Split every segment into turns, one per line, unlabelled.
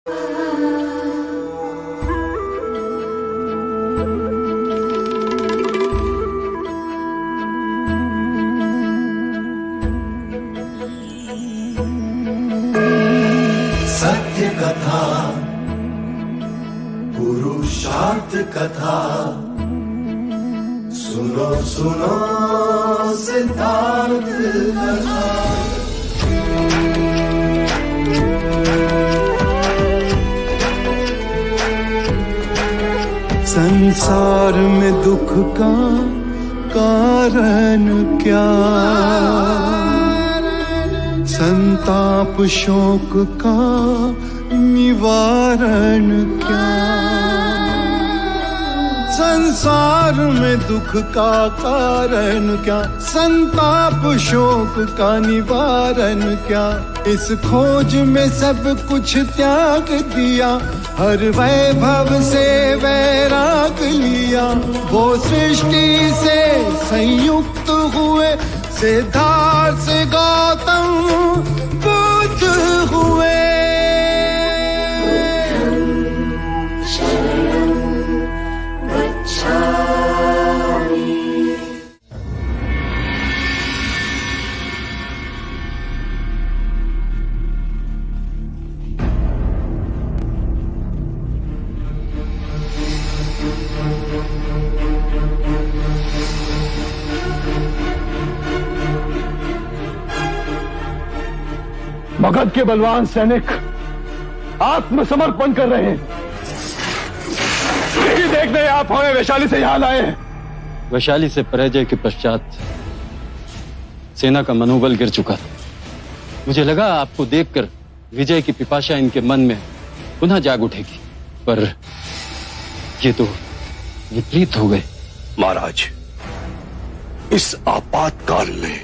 सत्य कथा, पुरुषार्थ कथा, सुनो सुनो सिद्धार्थ कथा। संसार में दुख का कारण क्या, संताप शोक का निवारण क्या। संसार में दुख का कारण क्या, संताप शोक का निवारण क्या। इस खोज में सब कुछ त्याग दिया, हर वैभव से वैराग लिया। वो सृष्टि से संयुक्त हुए, सिद्धार्थ से गौतम बुद्ध हुए।
मगध के बलवान सैनिक आत्मसमर्पण कर रहे हैं। यही देखने आप हमें वैशाली से यहां लाए हैं।
वैशाली से पराजय के पश्चात सेना का मनोबल गिर चुका था। मुझे लगा आपको देखकर विजय की पिपाशा इनके मन में पुनः जाग उठेगी, पर ये तो विपरीत हो गए।
महाराज, इस आपातकाल में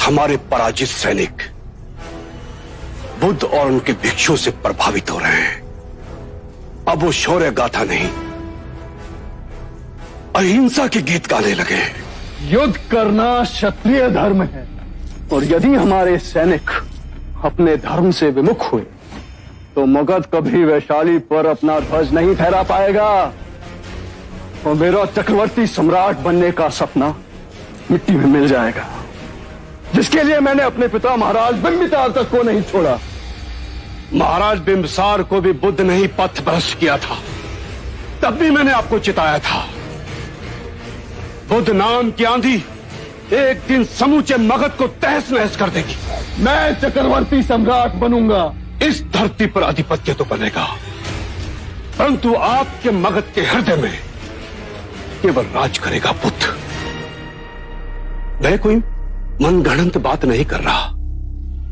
हमारे पराजित सैनिक बुद्ध और उनके भिक्षुओं से प्रभावित हो रहे हैं। अब वो शौर्य गाथा नहीं, अहिंसा के गीत गाने लगे।
युद्ध करना क्षत्रिय धर्म है, और यदि हमारे सैनिक अपने धर्म से विमुख हुए तो मगध कभी वैशाली पर अपना ध्वज नहीं फहरा पाएगा, और मेरा चक्रवर्ती सम्राट बनने का सपना मिट्टी में मिल जाएगा, जिसके लिए मैंने अपने पिता महाराज बिंबिसार तक को नहीं छोड़ा।
महाराज बिंबिसार को भी बुद्ध ने ही पथ भ्रष्ट किया था, तब भी मैंने आपको चिताया था। बुद्ध नाम की आंधी एक दिन समूचे मगध को तहस नहस कर देगी।
मैं चक्रवर्ती सम्राट बनूंगा।
इस धरती पर आधिपत्य तो बनेगा, परंतु आपके मगध के हृदय में केवल राज करेगा बुद्ध। मैं कोई मनगढ़ंत बात नहीं कर रहा।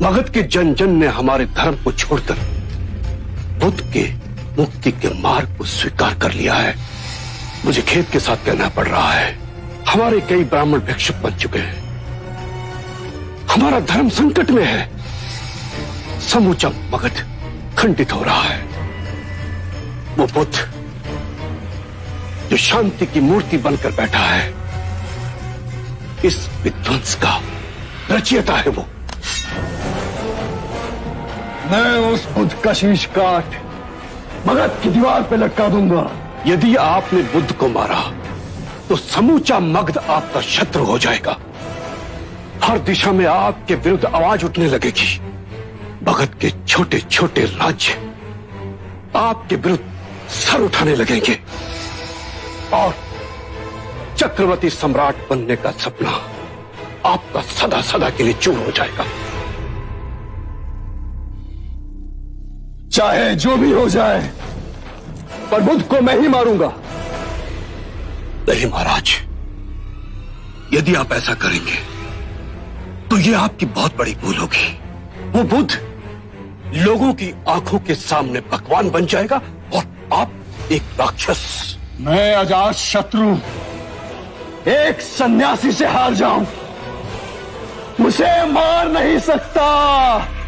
मगध के जन जन ने हमारे धर्म को छोड़कर बुद्ध के मुक्ति के मार्ग को स्वीकार कर लिया है। मुझे खेद के साथ कहना पड़ रहा है, हमारे कई ब्राह्मण भिक्षुक बन चुके हैं। हमारा धर्म संकट में है। समूचा मगध खंडित हो रहा है। वो बुद्ध जो शांति की मूर्ति बनकर बैठा है, इस विध्वंस का रचयिता है वो।
मैं उस बुद्ध का शीश काट मगध की दीवार पे लटका दूंगा।
यदि आपने बुद्ध को मारा तो समूचा मगध आपका शत्रु हो जाएगा। हर दिशा में आपके विरुद्ध आवाज उठने लगेगी। मगध के छोटे छोटे राज्य आपके विरुद्ध सर उठाने लगेंगे, और चक्रवर्ती सम्राट बनने का सपना आपका सदा सदा के लिए चूर हो जाएगा।
चाहे जो भी हो जाए, पर बुद्ध को मैं ही मारूंगा।
नहीं महाराज, यदि आप ऐसा करेंगे तो यह आपकी बहुत बड़ी भूल होगी। वो बुद्ध लोगों की आंखों के सामने भगवान बन जाएगा, और आप एक राक्षस।
मैं अजात शत्रु एक सन्यासी से हार जाऊं, मुझे मार नहीं सकता।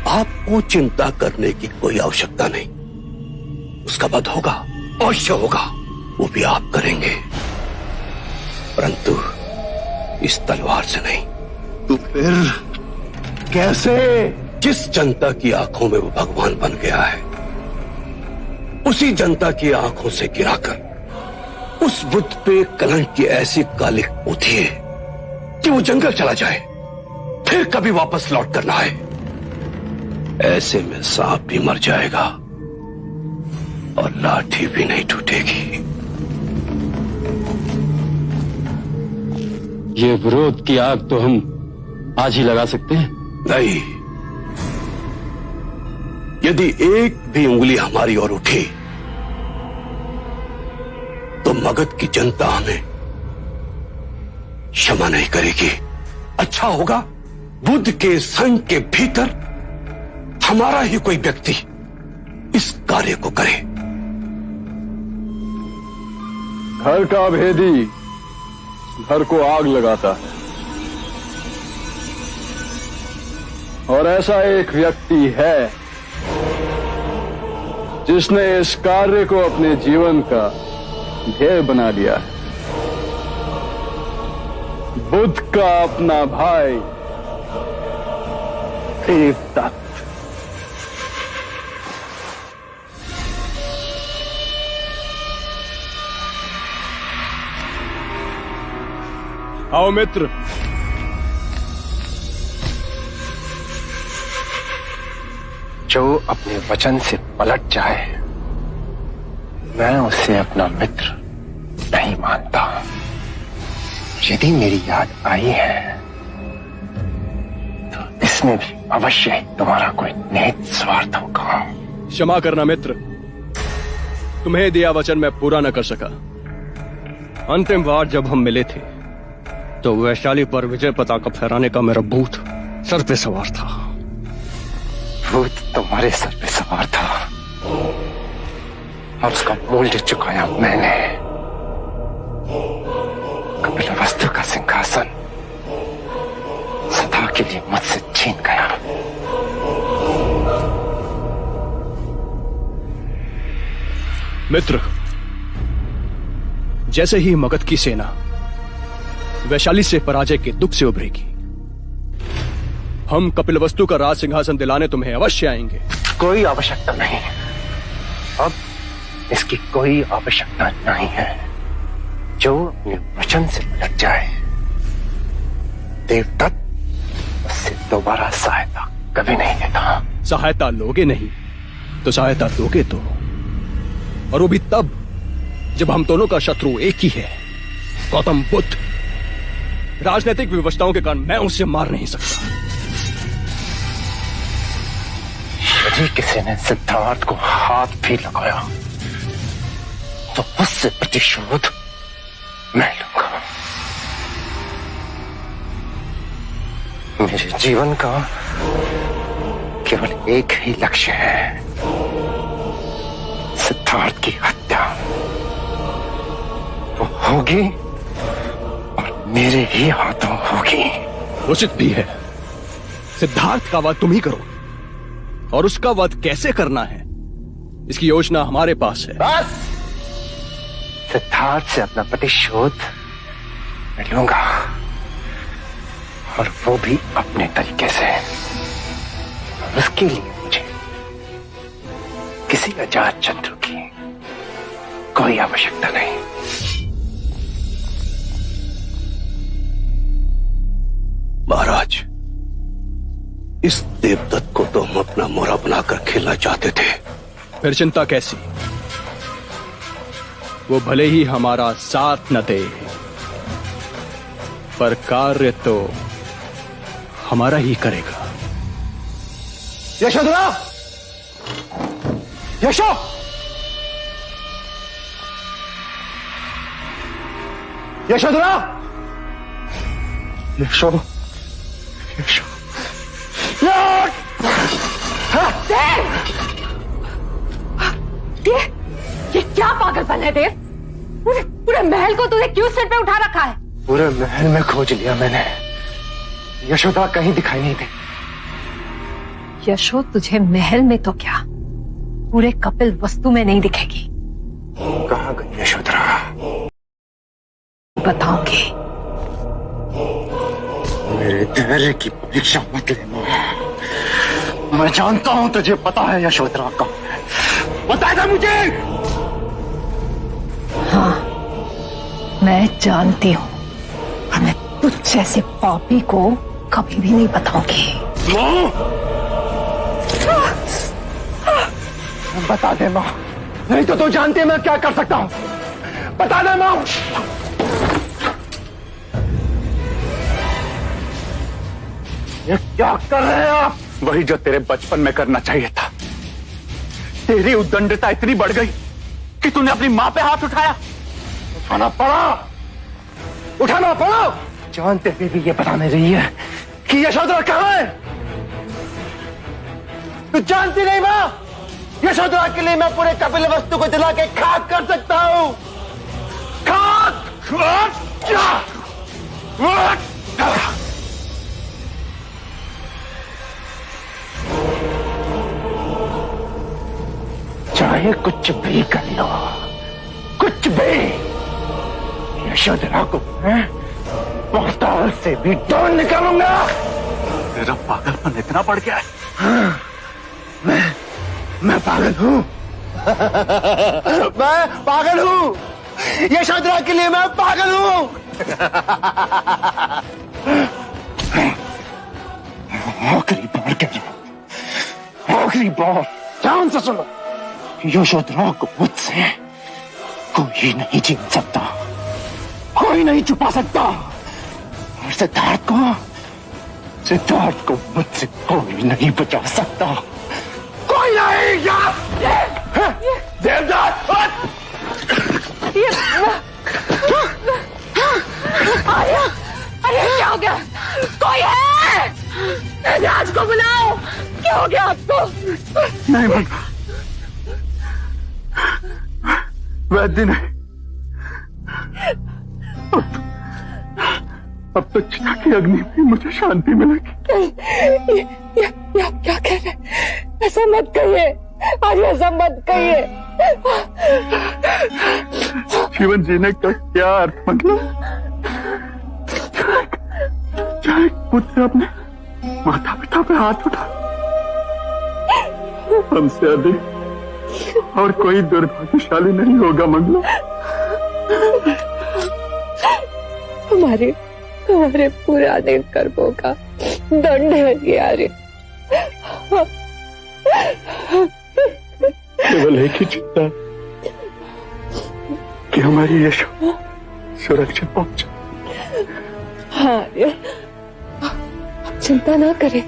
आपको चिंता करने की कोई आवश्यकता नहीं। उसका वध होगा, अवश्य होगा, वो भी आप करेंगे, परंतु इस तलवार से नहीं।
तो फिर कैसे?
जिस जनता की आंखों में वो भगवान बन गया है, उसी जनता की आंखों से गिराकर उस बुद्ध पे कलंक की ऐसी कालिक पोती है कि वो जंगल चला जाए, फिर कभी वापस लौट कर ना आए। ऐसे में सांप भी मर जाएगा और लाठी भी नहीं टूटेगी।
ये विरोध की आग तो हम आज ही लगा सकते हैं।
नहीं, यदि एक भी उंगली हमारी ओर उठी तो मगध की जनता हमें क्षमा नहीं करेगी। अच्छा होगा बुद्ध के संघ के भीतर हमारा ही कोई व्यक्ति इस कार्य को करे।
घर का भेदी घर को आग लगाता है, और ऐसा एक व्यक्ति है जिसने इस कार्य को अपने जीवन का ध्येय बना लिया है। बुद्ध का अपना भाई देवदत्त।
आओ मित्र,
जो अपने वचन से पलट जाए मैं उसे अपना मित्र नहीं मानता। यदि मेरी याद आई है तो इसमें भी अवश्य ही तुम्हारा कोई निहित स्वार्थ होगा।
क्षमा करना मित्र, तुम्हें दिया वचन मैं पूरा न कर सका। अंतिम बार जब हम मिले थे तो वैशाली पर विजय पताका फहराने का मेरा भूत सर पे सवार था।
भूत तुम्हारे सर पे सवार था और उसका मूल्य चुकाया मैंने। कपिलवस्तु का सिंहासन सदा के लिए मुझसे छीन गया।
मित्र, जैसे ही मगध की सेना वैशाली से पराजय के दुख से उभरेगी, हम कपिलवस्तु का राज सिंहासन दिलाने तुम्हें अवश्य आएंगे।
कोई आवश्यकता नहीं, अब इसकी कोई आवश्यकता नहीं है। जो अपने वचन से पलट जाए देवदत्त उससे दोबारा सहायता कभी नहीं देता।
सहायता लोगे नहीं तो सहायता दोगे तो, और वो भी तब जब हम दोनों का शत्रु एक ही है, गौतम बुद्ध। राजनीतिक विवशताओं के कारण मैं उसे मार नहीं सकता।
यदि किसी ने सिद्धार्थ को हाथ भी लगाया तो उससे प्रतिशोध मैं लूंगा। मेरे जीवन का केवल एक ही लक्ष्य है, सिद्धार्थ की हत्या। वो होगी और मेरे ही हाथों होगी।
उचित भी है, सिद्धार्थ का वध तुम ही करो, और उसका वध कैसे करना है इसकी योजना हमारे पास है।
बस सिद्धार्थ से अपना प्रतिशोध मैं लूंगा, और वो भी अपने तरीके से। और उसके लिए मुझे किसी अजात शत्रु की कोई आवश्यकता नहीं।
महाराज, इस देवदत्त को तो हम अपना मोहरा बनाकर खेलना चाहते थे।
फिर चिंता कैसी? वो भले ही हमारा साथ न दे, पर कार्य तो हमारा ही करेगा।
यशोधरा, यशो, यशोधरा, यशो, यशो,
ये क्या पागलपन है देव? पूरे महल को तूने क्यों सिर पे उठा रखा है?
पूरे महल में खोज लिया मैंने, यशोदा कहीं दिखाई नहीं दी।
यशो, तुझे महल में तो क्या, पूरे कपिल वस्तु में नहीं दिखेगी।
कहाँ गई यशोधरा?
बताओगे?
मेरे धैर्य की परीक्षा मत लेना। मैं जानता हूं तुझे पता है यशोधरा कहाँ है।
बताएगा मुझे?
हाँ, मैं जानती हूँ और मैं तुझ जैसे पापी को कभी भी नहीं बताऊंगी।
माँ!
बता दे माँ, नहीं तो तू जानती है मैं क्या कर सकता हूँ। बता दे माँ। ये क्या कर रहे हैं आप?
वही जो तेरे बचपन में करना चाहिए था। तेरी उद्दंडता इतनी बढ़ गई कि तूने अपनी माँ पे हाथ उठाया।
उठाना पड़ा, उठाना पड़ा। जानते हुए भी ये बता नहीं रही है कि यशोधरा कहाँ है। तू जानती नहीं माँ, यशोधरा के लिए मैं पूरे कपिल वस्तु को जला के खाक कर सकता हूँ। खाक! चाहे कुछ भी कर लो, कुछ भी, यशोधरा को मैं पाताल से भी ढूंढ निकालूंगा।
तेरा पागलपन इतना बढ़ गया है।
हाँ, मैं पागल हूँ। मैं पागल हूँ। यशोधरा के लिए मैं पागल हूँ। आखिरी बार कह रहा हूँ, आखिरी बार ध्यान से सुनो। यशोधरा को मुझसे कोई नहीं छीन सकता, कोई नहीं छुपा सकता। और सिद्धार्थ को मुझसे कोई नहीं बचा सकता, कोई नहीं। देवदास!
आर्या, अरे क्या हो गया? कोई है? राज को बुलाओ। क्या हो गया आपको?
नहीं मंगा, वैद्य नहीं। अब तो चिता की अग्नि में मुझे शांति मिलेगी।
क्या कह रहे? ऐसा मत कहिए आर्या, ऐसा मत कहिए।
जीवन जीने का क्या अर्थ? मतलब चाहे पुत्र अपने माता पिता पे हाथ उठा, हमसे अधिक और कोई दुर्भाग्यशाली नहीं होगा मंगला।
हमारे पुराने कर्मों का दंड है ये आर्य।
केवल एक ही चिंता है कि हमारी यशो सुरक्षित पहुंचे।
हाँ आर्य, चिंता ना करें,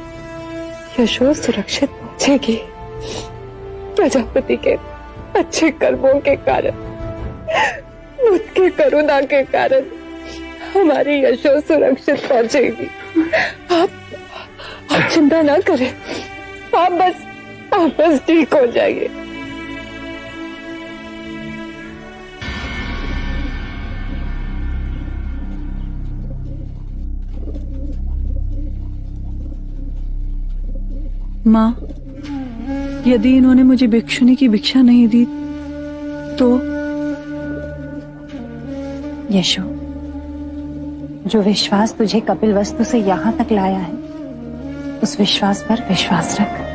यशो सुरक्षित पहुंचेगी। प्रजापति के अच्छे कर्मों के कारण, उसकी करुणा के कारण हमारी यशो सुरक्षित पहुंचेगी। आप चिंता ना करें, आप बस ठीक हो जाइए।
माँ, यदि इन्होंने मुझे भिक्षुनी की भिक्षा नहीं दी तो?
यशो, जो विश्वास तुझे कपिल वस्तु से यहाँ तक लाया है, उस विश्वास पर विश्वास रख।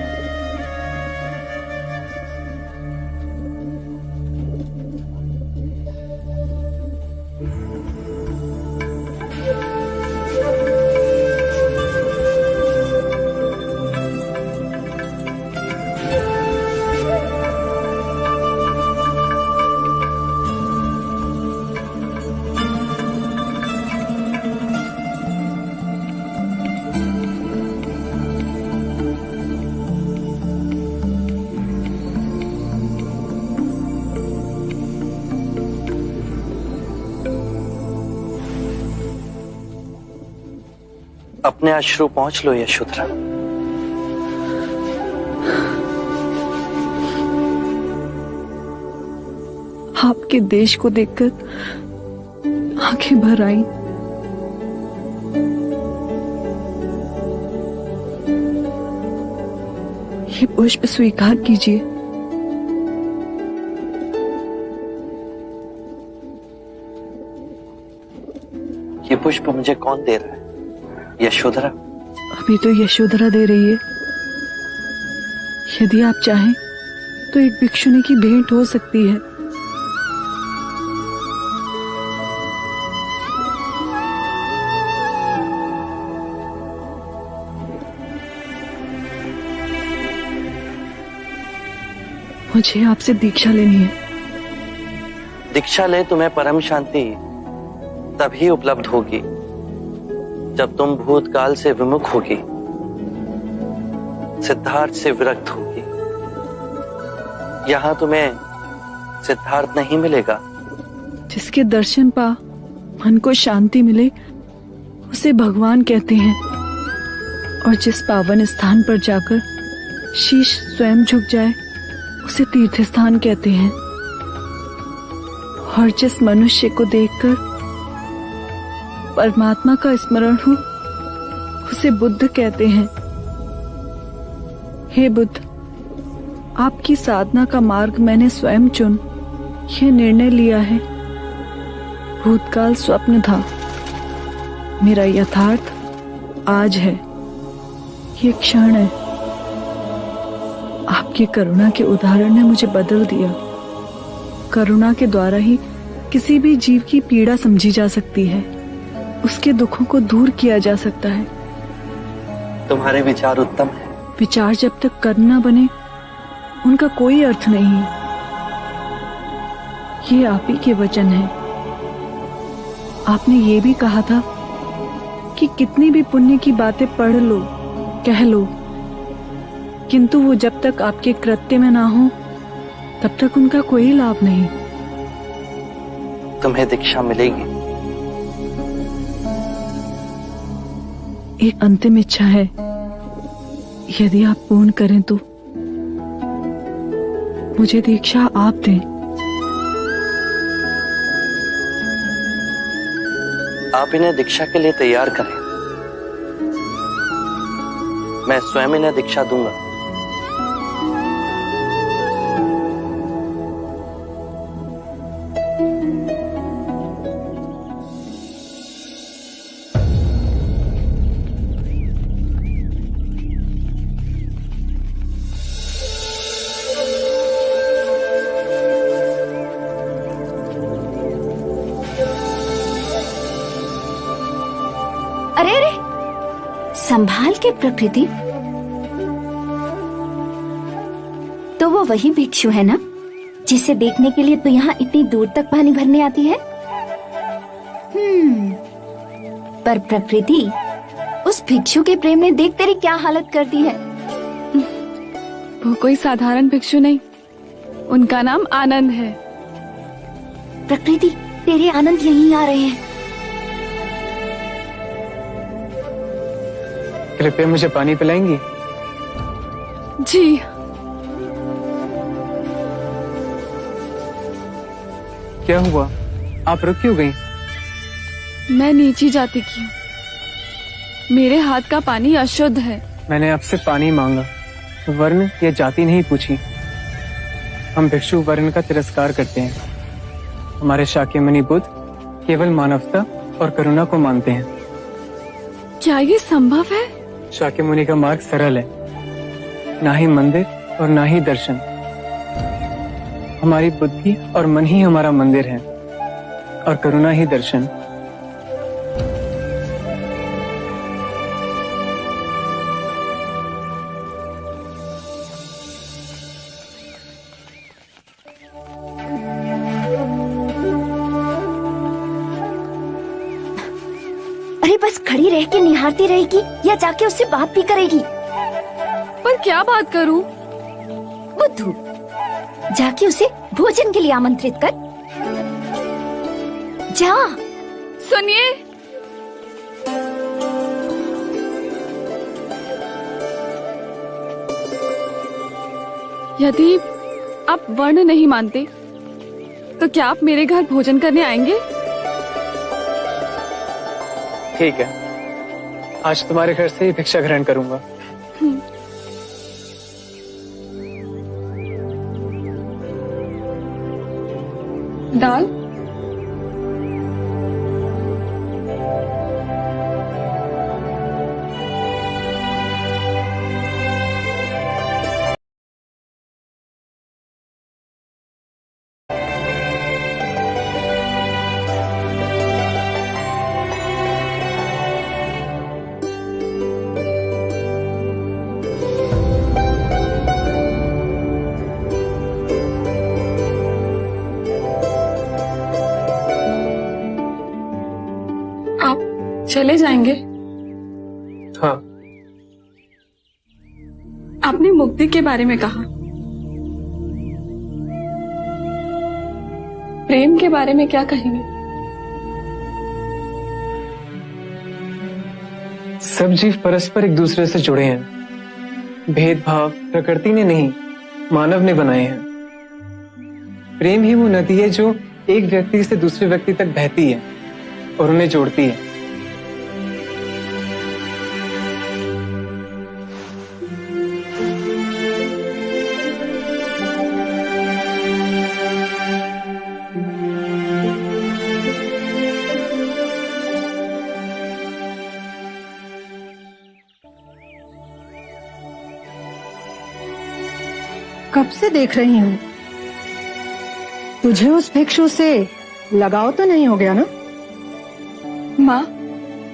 अपने अश्रु पहुंच लो यशोधरा।
आपके देश को देखकर आंखें भर आई। ये पुष्प स्वीकार कीजिए।
ये पुष्प मुझे कौन दे रहा है? यशोधरा।
अभी तो यशोधरा दे रही है। यदि आप चाहें तो एक भिक्षुनी की भेंट हो सकती है। मुझे आपसे दीक्षा लेनी है।
दीक्षा ले तुम्हें परम शांति तभी उपलब्ध होगी जब तुम भूतकाल से विमुख होगी, सिद्धार्थ से विरक्त होगी। यहाँ तुम्हें सिद्धार्थ नहीं मिलेगा।
जिसके दर्शन पा मन को शांति मिले उसे भगवान कहते हैं, और जिस पावन स्थान पर जाकर शीश स्वयं झुक जाए उसे तीर्थ स्थान कहते हैं, और जिस मनुष्य को देखकर परमात्मा का स्मरण हो उसे बुद्ध कहते हैं। हे बुद्ध, आपकी साधना का मार्ग मैंने स्वयं चुन यह निर्णय लिया है। भूतकाल स्वप्न था, मेरा यथार्थ आज है, ये क्षण है। आपकी करुणा के उदाहरण ने मुझे बदल दिया। करुणा के द्वारा ही किसी भी जीव की पीड़ा समझी जा सकती है, उसके दुखों को दूर किया जा सकता है।
तुम्हारे विचार उत्तम है।
विचार जब तक कर्म न बने उनका कोई अर्थ नहीं है। ये आप ही के वचन है। आपने ये भी कहा था कि कितनी भी पुण्य की बातें पढ़ लो, कह लो, किंतु वो जब तक आपके कृत्य में ना हो तब तक उनका कोई लाभ नहीं।
तुम्हें दीक्षा मिलेगी।
एक अंतिम इच्छा है, यदि आप पूर्ण करें तो मुझे दीक्षा आप दें।
आप इन्हें दीक्षा के लिए तैयार करें, मैं स्वयं इन्हें दीक्षा दूंगा।
अरे अरे, संभाल के प्रकृति। तो वो वही भिक्षु है ना जिसे देखने के लिए तो यहाँ इतनी दूर तक पानी भरने आती है। पर प्रकृति, उस भिक्षु के प्रेम ने देख तेरी क्या हालत कर दी है।
वो कोई साधारण भिक्षु नहीं, उनका नाम आनंद है।
प्रकृति, तेरे आनंद यहीं आ रहे हैं।
कृपया मुझे पानी पिलाएंगी?
जी।
क्या हुआ, आप रुक क्यों गई?
मैं नीची जाति की हूँ, मेरे हाथ का पानी अशुद्ध है।
मैंने आपसे पानी मांगा, वर्ण या जाति नहीं पूछी। हम भिक्षु वर्ण का तिरस्कार करते हैं। हमारे शाक्यमुनि बुद्ध केवल मानवता और करुणा को मानते हैं।
क्या ये संभव है?
शाक्यमुनि का मार्ग सरल है, ना ही मंदिर और ना ही दर्शन। हमारी बुद्धि और मन ही हमारा मंदिर है, और करुणा ही दर्शन।
अरे बस खड़ी रह के निहारती रहेगी या जाके उससे बात भी करेगी?
पर क्या बात करूं?
बुद्धू, जाके उसे भोजन के लिए आमंत्रित कर। जा।
सुनिए, यदि आप वर्ण नहीं मानते तो क्या आप मेरे घर भोजन करने आएंगे?
ठीक है, आज तुम्हारे घर से ही भिक्षा ग्रहण करूंगा।
दाल चले जाएंगे?
हाँ।
आपने मुक्ति के बारे में कहा, प्रेम के बारे में क्या कहेंगे?
सब जीव परस्पर एक दूसरे से जुड़े हैं। भेदभाव प्रकृति ने नहीं, मानव ने बनाए हैं। प्रेम ही वो नदी है जो एक व्यक्ति से दूसरे व्यक्ति तक बहती है और उन्हें जोड़ती है।
कब से देख रही हूँ, तुझे उस भिक्षु से लगाव तो नहीं हो गया ना?
माँ,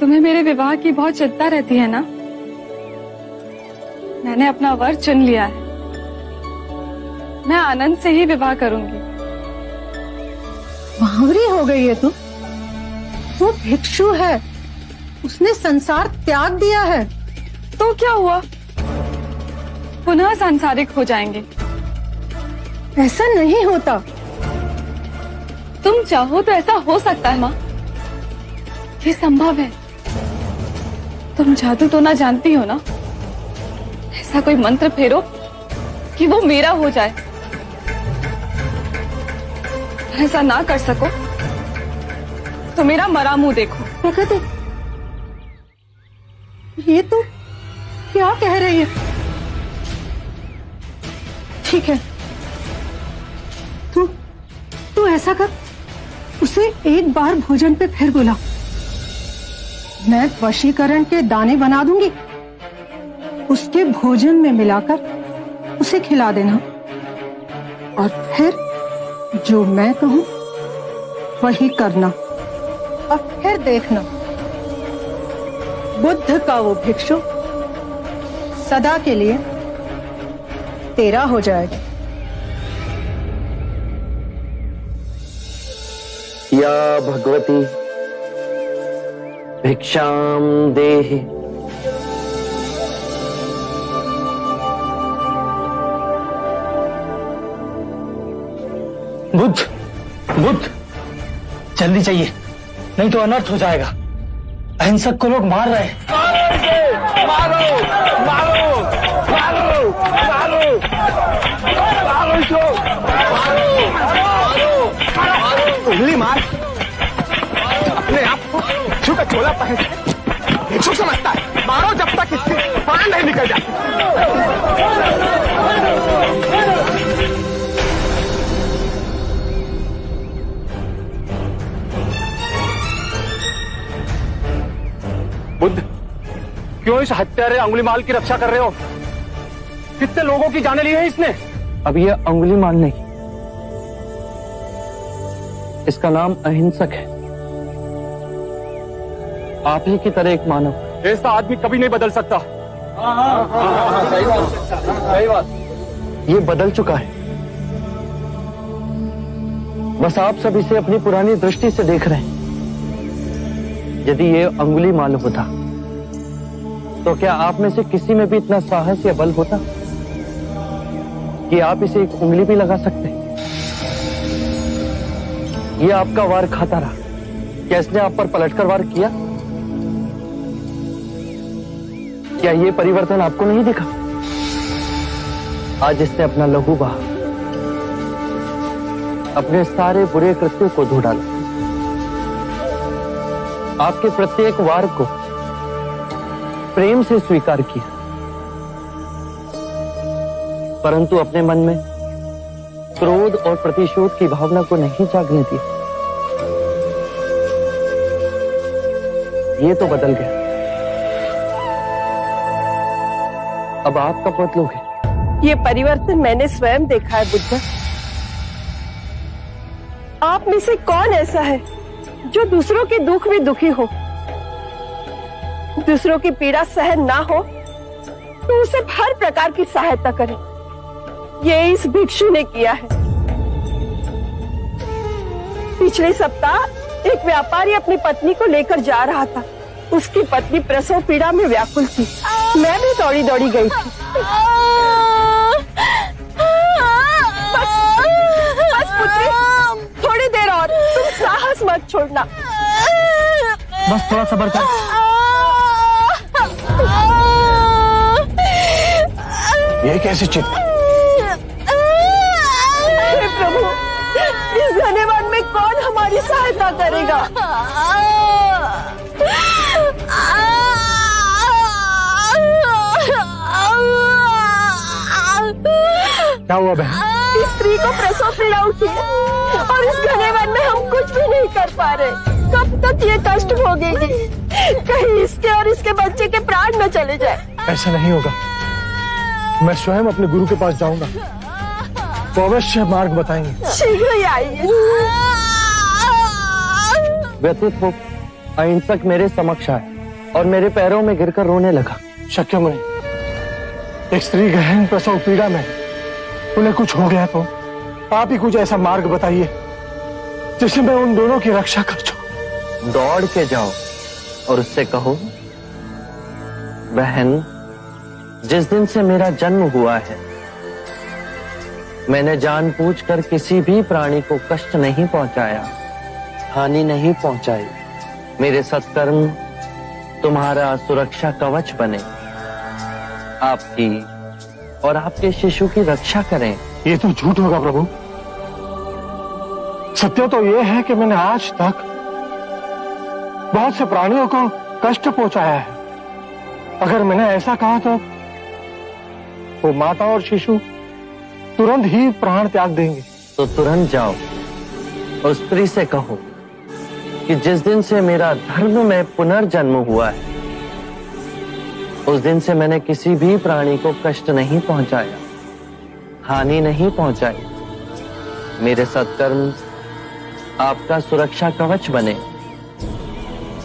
तुम्हें मेरे विवाह की बहुत चिंता रहती है ना? मैंने अपना वर चुन लिया है। मैं आनंद से ही विवाह करूंगी।
बावरी हो गई है तू। वो भिक्षु है, उसने संसार त्याग दिया है।
तो क्या हुआ? पुनः सांसारिक हो जाएंगे।
ऐसा नहीं होता।
तुम चाहो तो ऐसा हो सकता है माँ, ये संभव है। तुम जादू तो ना जानती हो ना? ऐसा कोई मंत्र फेरो कि वो मेरा हो जाए। ऐसा ना कर सको तो मेरा मरा मुंह देखो।
प्रकृति, ये तो क्या कह रही है? ठीक है, तू ऐसा कर, उसे एक बार भोजन पे फिर बुला। मैं वशीकरण के दाने बना दूंगी, उसके भोजन में मिलाकर उसे खिला देना, और फिर जो मैं कहूं वही करना। और फिर देखना, बुद्ध का वो भिक्षु सदा के लिए तेरा हो जाएगा।
या भगवती भिक्षाम देहि।
बुद्ध, बुद्ध, जल्दी चाहिए, नहीं तो अनर्थ हो जाएगा। अहिंसक को लोग मार रहे हैं।
मारो, मारो, मारो, मारो, मारो इसको, मारो, मारो, उंगली मार। अपने आप को भिक्षु का चोला पहन भिक्षु समझता है। मारो जब तक इसकी प्राण नहीं निकल जाती।
बुद्ध, क्यों इस हत्यारे अंगुलीमाल की रक्षा कर रहे हो? कितने लोगों की जाने ली है इसने?
अब ये अंगुलीमाल नहीं, इसका नाम अहिंसक है। आप ही की तरह एक मानव।
ऐसा आदमी कभी नहीं बदल सकता।
सही बात। ये बदल चुका है, बस आप सब इसे अपनी पुरानी दृष्टि से देख रहे हैं। यदि ये अंगुलीमाल होता तो क्या आप में से किसी में भी इतना साहस या बल होता कि आप इसे एक उंगली भी लगा सकते? ये आपका वार खाता रहा, क्या इसने आप पर पलटकर वार किया? क्या ये परिवर्तन आपको नहीं दिखा? आज इसने अपना लहू बहा, अपने सारे बुरे कृत्यों को धो डाला। आपके प्रत्येक वार को प्रेम से स्वीकार किया, परंतु अपने मन में क्रोध और प्रतिशोध की भावना को नहीं जागने दिया। ये तो बदल गया, अब आप कब बदलोगे?
ये परिवर्तन मैंने स्वयं देखा है बुद्ध। आप में से कौन ऐसा है जो दूसरों के दुख में दुखी हो, दूसरों की पीड़ा सहन ना हो तो उसे हर प्रकार की सहायता करे? ये इस भिक्षु ने किया है। पिछले सप्ताह एक व्यापारी अपनी पत्नी को लेकर जा रहा था। उसकी पत्नी प्रसव पीड़ा में व्याकुल थी। मैं भी दौड़ी दौड़ी गई थी। बस पुत्री, थोड़ी देर और, तुम साहस मत छोड़ना।
बस थोड़ा सब्र कर।
ये कैसी चित्त?
हे प्रभु, इस घने वन में कौन हमारी सहायता करेगा?
क्या हुआ बहन?
इस स्त्री को प्रसव पीड़ा उठी है और इस घने वन में हम कुछ भी नहीं कर पा रहे। कब तक ये कष्ट भोगेगी? कहीं इसके और इसके बच्चे के प्राण न चले जाए।
ऐसा नहीं होगा, मैं स्वयं अपने गुरु के पास जाऊंगा, वो अवश्य मार्ग बताएंगे।
शीघ्र ही आइए।
व्यतीत हो अहिंसक मेरे समक्ष आए और मेरे पैरों में गिरकर रोने लगा।
शक्य मुनि, एक स्त्री गहन प्रसव पीड़ा में, उन्हें कुछ हो गया तो आप ही कुछ ऐसा मार्ग बताइए जिससे मैं उन दोनों की रक्षा कर सकूं।
दौड़ के जाओ और उससे कहो, बहन, जिस दिन से मेरा जन्म हुआ है मैंने जानबूझकर किसी भी प्राणी को कष्ट नहीं पहुंचाया, हानि नहीं पहुंचाई। मेरे सत्कर्म तुम्हारा सुरक्षा कवच बने, आपकी और आपके शिशु की रक्षा करें।
ये तो झूठ होगा प्रभु। सत्य तो ये है कि मैंने आज तक बहुत से प्राणियों को कष्ट पहुंचाया है। अगर मैंने ऐसा कहा तो वो माता और शिशु तुरंत ही प्राण त्याग देंगे।
तो तुरंत जाओ और स्त्री से कहो कि जिस दिन से मेरा धर्म में पुनर्जन्म हुआ है उस दिन से मैंने किसी भी प्राणी को कष्ट नहीं पहुंचाया, हानि नहीं पहुंचाई। मेरे सत्कर्म आपका सुरक्षा कवच बने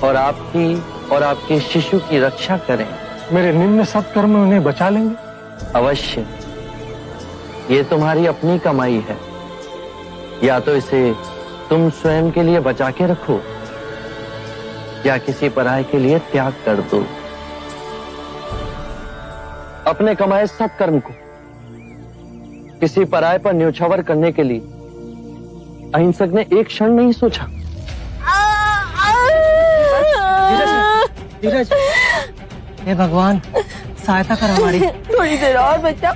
और आपकी और आपके शिशु की रक्षा करें।
मेरे निम्न सत्कर्म उन्हें बचा लेंगे।
अवश्य, ये तुम्हारी अपनी कमाई है, या तो इसे तुम स्वयं के लिए बचा के रखो या किसी पराये के लिए त्याग कर दो। अपने कमाए सत्कर्म को किसी पराये पर न्योछावर करने के लिए अहिंसक ने एक क्षण नहीं सोचा।
धीरज, हे भगवान, सहायता कर हमारी।
थोड़ी देर और बच्चा।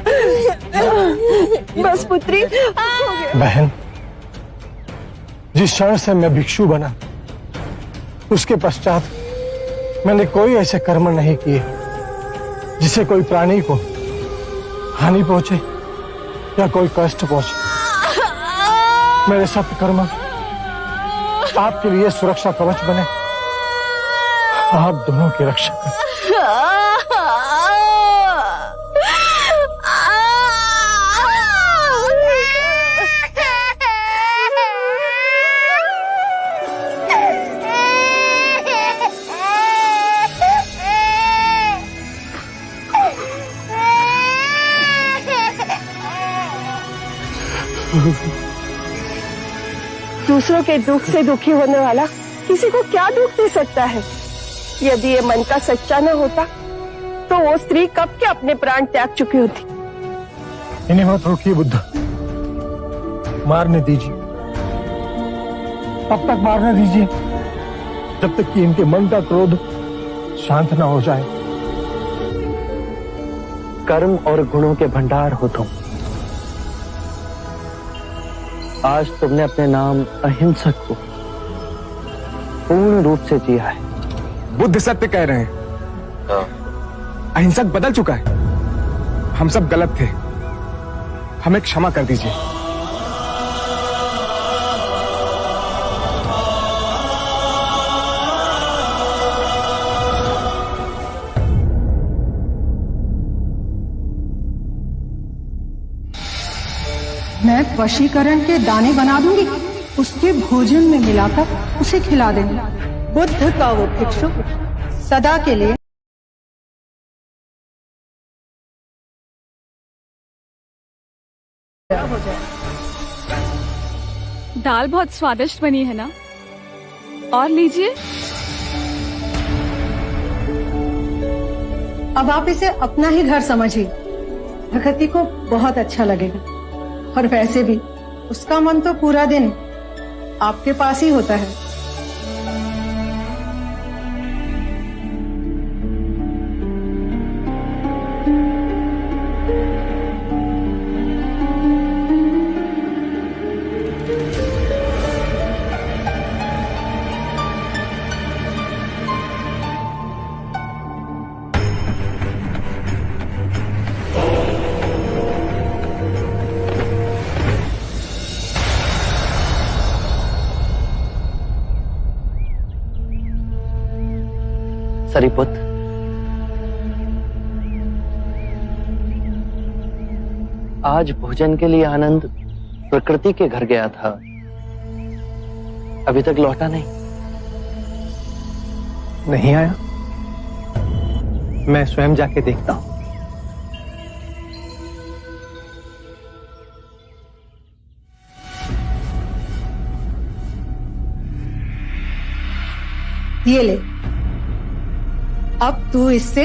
बस पुत्री।
बहन, जिस क्षण से मैं भिक्षु बना उसके पश्चात मैंने कोई ऐसे कर्म नहीं किए जिससे कोई प्राणी को हानि पहुंचे या कोई कष्ट पहुंचे। मेरे सत्कर्म आपके लिए सुरक्षा कवच बने, आप दोनों की रक्षा करें।
दूसरों के दुख से दुखी होने वाला किसी को क्या दुख दे सकता है? यदि ये मन का सच्चा न होता तो वो स्त्री कब के अपने प्राण त्याग चुकी होती।
इन्हें मत रोकिए बुद्ध, मारने दीजिए। तब तक मारने दीजिए जब तक कि इनके मन का क्रोध शांत न हो जाए।
कर्म और गुणों के भंडार हो तुम। आज तुमने अपने नाम अहिंसक को पूर्ण रूप से जिया है।
बुद्ध सत्य कह रहे हैं। अहिंसक बदल चुका है। हम सब गलत थे, हमें क्षमा कर दीजिए।
मैं वशीकरण के दाने बना दूंगी, उसके भोजन में मिलाकर उसे खिला देंगे। बुद्ध का वो भिक्षु सदा के लिए
दाल बहुत स्वादिष्ट बनी है ना? और लीजिए।
अब आप इसे अपना ही घर समझिए। प्रकृति को बहुत अच्छा लगेगा। और वैसे भी उसका मन तो पूरा दिन आपके पास ही होता है।
सरीपुत, आज भोजन के लिए आनंद प्रकृति के घर गया था, अभी तक लौटा नहीं।
नहीं आया, मैं स्वयं जाके देखता हूं।
ये ले, अब तू इससे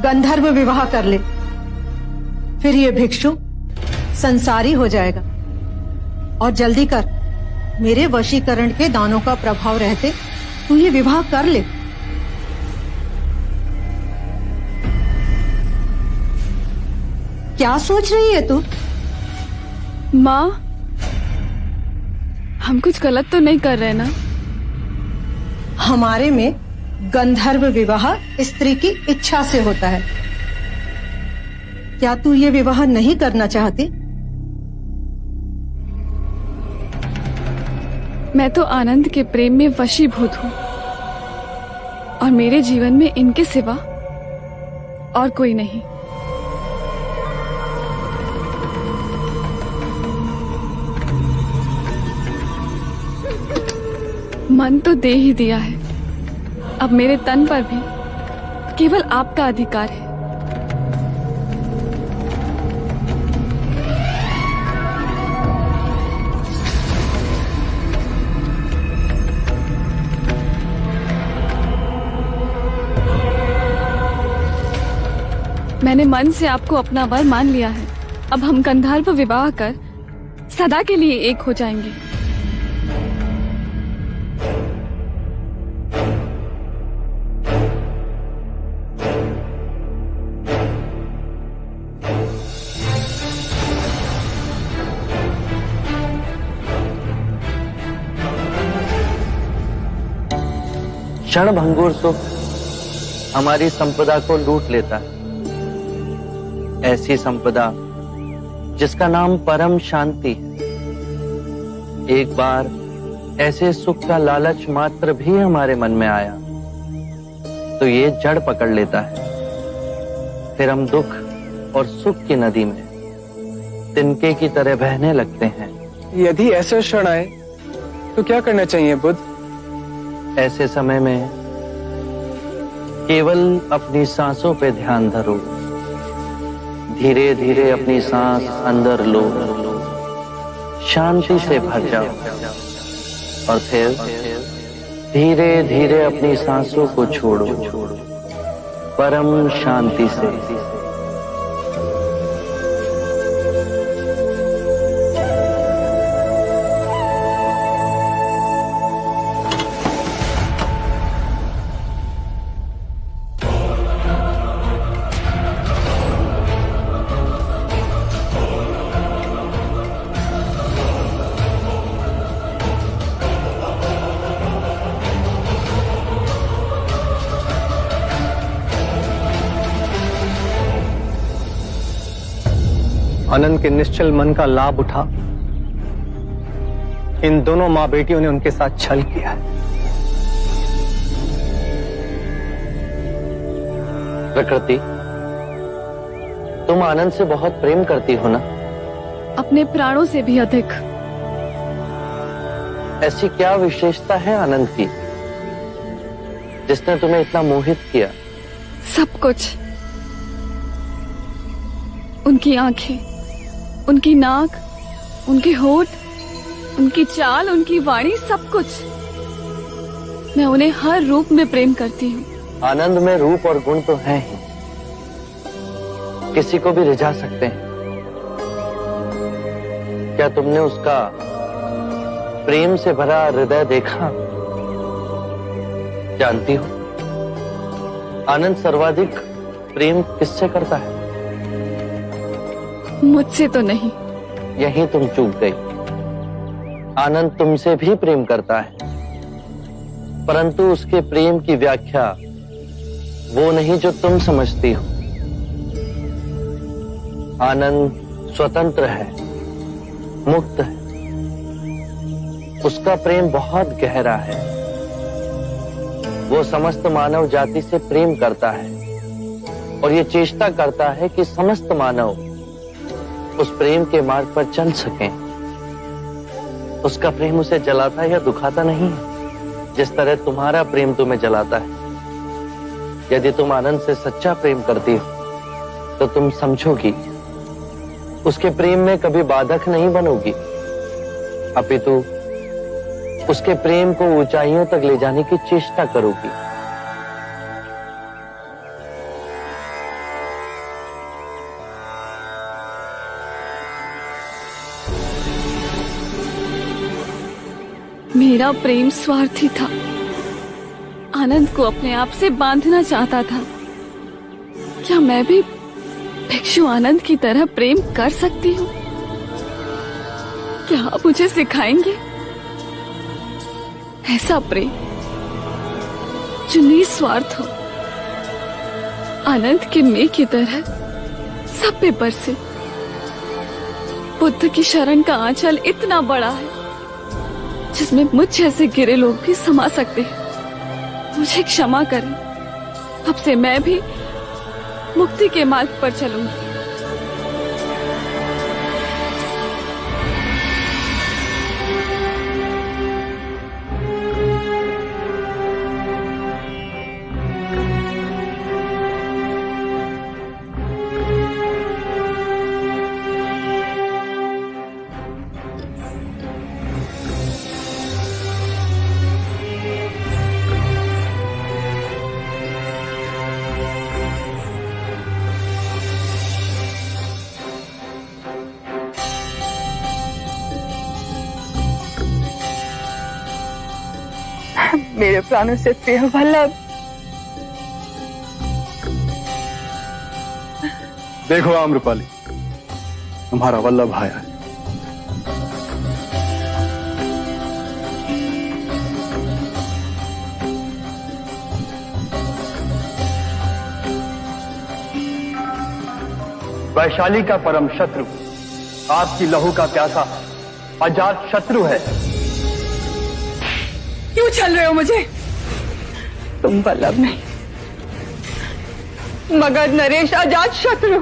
गंधर्व विवाह कर ले, फिर ये भिक्षु संसारी हो जाएगा। और जल्दी कर, मेरे वशीकरण के दानों का प्रभाव रहते तू ये विवाह कर ले। क्या सोच रही है तू?
माँ, हम कुछ गलत तो नहीं कर रहे ना?
हमारे में गंधर्व विवाह स्त्री की इच्छा से होता है। क्या तू ये विवाह नहीं करना चाहती?
मैं तो आनंद के प्रेम में वशीभूत हूँ और मेरे जीवन में इनके सिवा और कोई नहीं। मन तो दे ही दिया है, अब मेरे तन पर भी केवल आपका अधिकार है। मैंने मन से आपको अपना वर मान लिया है। अब हम गंधर्व विवाह कर सदा के लिए एक हो जाएंगे।
क्षणभंगुर सुख हमारी संपदा को लूट लेता है। ऐसी संपदा जिसका नाम परम शांति है। एक बार ऐसे सुख का लालच मात्र भी हमारे मन में आया तो ये जड़ पकड़ लेता है। फिर हम दुख और सुख की नदी में तिनके की तरह बहने लगते हैं।
यदि ऐसा क्षण आए तो क्या करना चाहिए बुद्ध?
ऐसे समय में केवल अपनी सांसों पे ध्यान धरो। धीरे धीरे अपनी सांस अंदर लो, शांति से भर जाओ और फिर धीरे धीरे अपनी सांसों को छोड़ो परम शांति से।
आनंद के निश्चल मन का लाभ उठा इन दोनों मां बेटियों ने उनके साथ छल किया है।
प्रकृति, तुम आनंद से बहुत प्रेम करती हो ना?
अपने प्राणों से भी अधिक।
ऐसी क्या विशेषता है आनंद की जिसने तुम्हें इतना मोहित किया?
सब कुछ। उनकी आंखें, उनकी नाक, उनके होठ, उनकी चाल, उनकी वाणी, सब कुछ। मैं उन्हें हर रूप में प्रेम करती हूँ।
आनंद में रूप और गुण तो हैं ही, किसी को भी रिझा सकते हैं। क्या तुमने उसका प्रेम से भरा हृदय देखा? जानती हो आनंद सर्वाधिक प्रेम किससे करता है?
मुझसे तो नहीं।
यही तुम चूक गई। आनंद तुमसे भी प्रेम करता है, परंतु उसके प्रेम की व्याख्या वो नहीं जो तुम समझती हो। आनंद स्वतंत्र है, मुक्त है। उसका प्रेम बहुत गहरा है। वो समस्त मानव जाति से प्रेम करता है और ये चेष्टा करता है कि समस्त मानव उस प्रेम के मार्ग पर चल सकें। उसका प्रेम उसे जलाता या दुखाता नहीं है, जिस तरह तुम्हारा प्रेम तुम्हें जलाता है। यदि तुम आनंद से सच्चा प्रेम करती हो तो तुम समझोगी उसके प्रेम में कभी बाधक नहीं बनोगी, अपितु उसके प्रेम को ऊंचाइयों तक ले जाने की चेष्टा करोगी।
मेरा प्रेम स्वार्थी था। आनंद को अपने आप से बांधना चाहता था। क्या मैं भी भिक्षु आनंद की तरह प्रेम कर सकती हूँ? क्या आप मुझे सिखाएंगे ऐसा प्रेम जो निस्वार्थ हो, आनंद के मेघ की तरह सब पे बरसे? बुद्ध की शरण का आंचल इतना बड़ा है जिसमें मुझ जैसे गिरे लोग भी समा सकते हैं। मुझे क्षमा करें, अब से मैं भी मुक्ति के मार्ग पर चलूंगी।
मेरे प्राणों से प्रिय वल्लभ,
देखो आम्रपाली, तुम्हारा वल्लभ आया है। वैशाली का परम शत्रु, आपकी लहू का प्यासा अजात शत्रु है।
क्यों छल रहे हो मुझे? तुम वल्लभ नहीं मगध नरेश अजात शत्रु,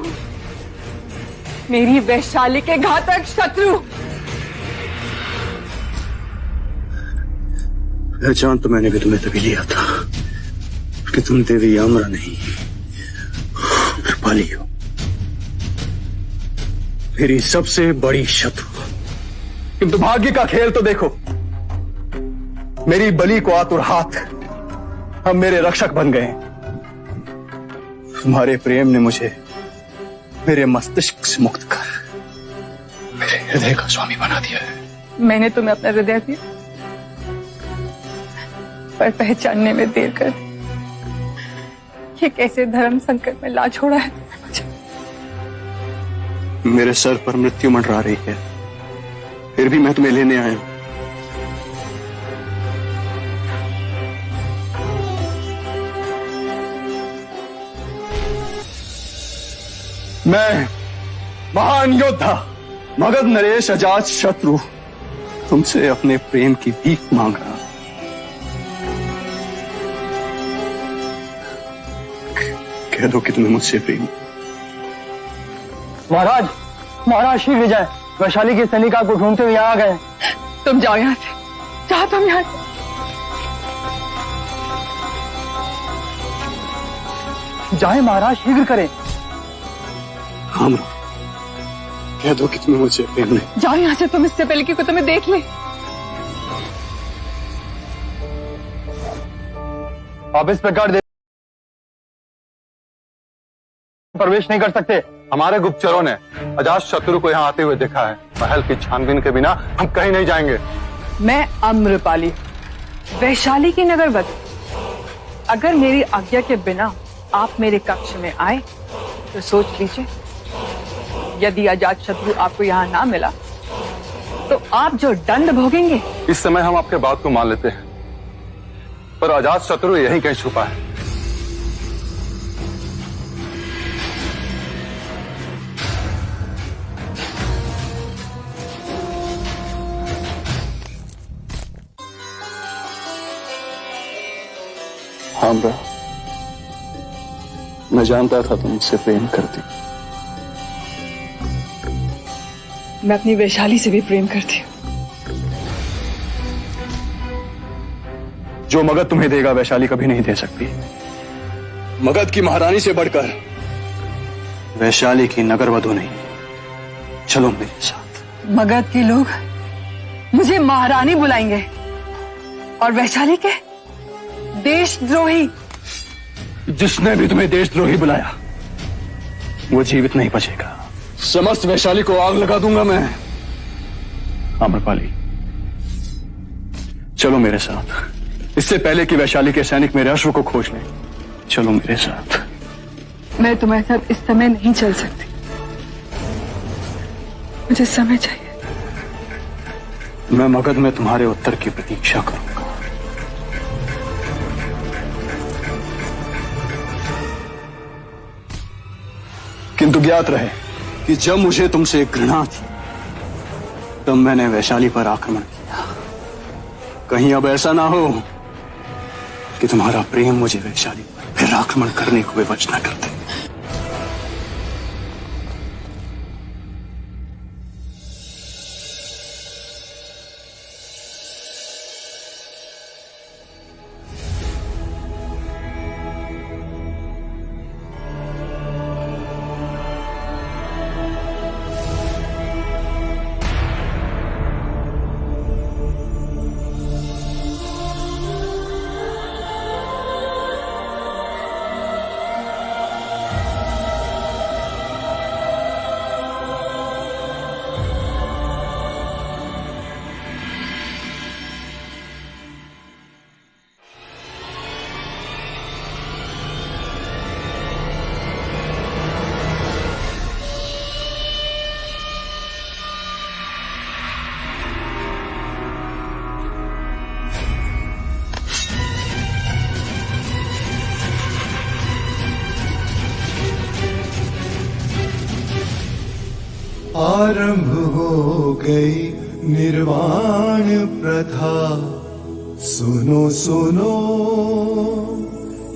मेरी वैशाली के घातक शत्रु।
पहचान तो मैंने भी तुम्हें तभी लिया था कि तुम देवी अमरा नहीं कृपाली हो, मेरी सबसे बड़ी शत्रु।
किंतु भाग्य का खेल तो देखो, मेरी बलि को आतुर हाथ हम मेरे रक्षक बन गए। तुम्हारे प्रेम ने मुझे मेरे मस्तिष्क से मुक्त कर मेरे हृदय का स्वामी बना दिया है।
मैंने तुम्हें अपना हृदय दिया, पर पहचानने में देर कर दी। ये कैसे धर्म संकट में ला छोड़ा है मुझे।
मेरे सर पर मृत्यु मंडरा रही है, फिर भी मैं तुम्हें लेने आया हूं।
मैं महान योद्धा मगध नरेश अजात शत्रु तुमसे अपने प्रेम की भीख मांग रहा। कह दो कि तुम्हें मुझसे प्रेम।
महाराज, महाराज शीघ्र जाए, वैशाली की सैनिका को ढूंढते हुए यहाँ आ गए।
तुम जाओ यहाँ से, जाओ तुम यहाँ से।
जाए महाराज, शीघ्र करें।
हाँ, कह दो कि तुम्हें मुझसे प्रेम नहीं।
जाओ यहाँ से तुम, इससे पहले कि कोई तुम्हें देख ले।
आप इस प्रकार
प्रवेश नहीं कर सकते। हमारे गुप्तचरों ने अजात शत्रु को यहाँ आते हुए देखा है। महल की छानबीन के बिना हम कहीं नहीं जाएंगे।
मैं आम्रपाली, वैशाली की नगरवधु। अगर मेरी आज्ञा के बिना आप मेरे कक्ष में आए तो सोच लीजिए, यदि अजात शत्रु आपको यहाँ ना मिला तो आप जो दंड भोगेंगे।
इस समय हम आपके बात को मान लेते हैं, पर अजात शत्रु यहीं कहीं छुपा है।
आम्रा, मैं जानता था तुम मुझसे प्रेम करती।
मैं अपनी वैशाली से भी प्रेम करती हूँ।
जो मगध तुम्हें देगा वैशाली कभी नहीं दे सकती। मगध की महारानी से बढ़कर वैशाली की नगरवधु नहीं। चलो मेरे साथ।
मगध के लोग मुझे महारानी बुलाएंगे और वैशाली के देशद्रोही।
जिसने भी तुम्हें देशद्रोही बुलाया वो जीवित नहीं बचेगा। समस्त वैशाली को आग लगा दूंगा मैं। आम्रपाली, चलो मेरे साथ, इससे पहले कि वैशाली के सैनिक मेरे अश्व को खोज लें। चलो मेरे साथ।
मैं तुम्हारे साथ इस समय नहीं चल सकती, मुझे समय चाहिए।
मैं मगध में तुम्हारे उत्तर की प्रतीक्षा करूंगा। किंतु ज्ञात रहे कि जब मुझे तुमसे घृणा थी तब मैंने वैशाली पर आक्रमण किया। कहीं अब ऐसा ना हो कि तुम्हारा प्रेम मुझे वैशाली पर फिर आक्रमण करने को विवश न कर दे।
आरंभ हो गई निर्वाण प्रथा, सुनो सुनो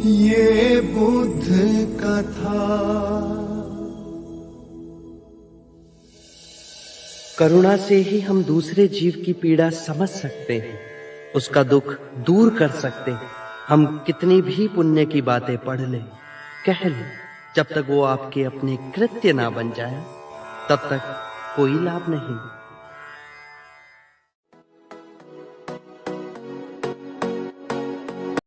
ये बुद्ध कथा।
करुणा से ही हम दूसरे जीव की पीड़ा समझ सकते हैं, उसका दुख दूर कर सकते हैं। हम कितनी भी पुण्य की बातें पढ़ लें, कह लें, जब तक वो आपके अपने कृत्य ना बन जाए तब तक कोई लाभ नहीं।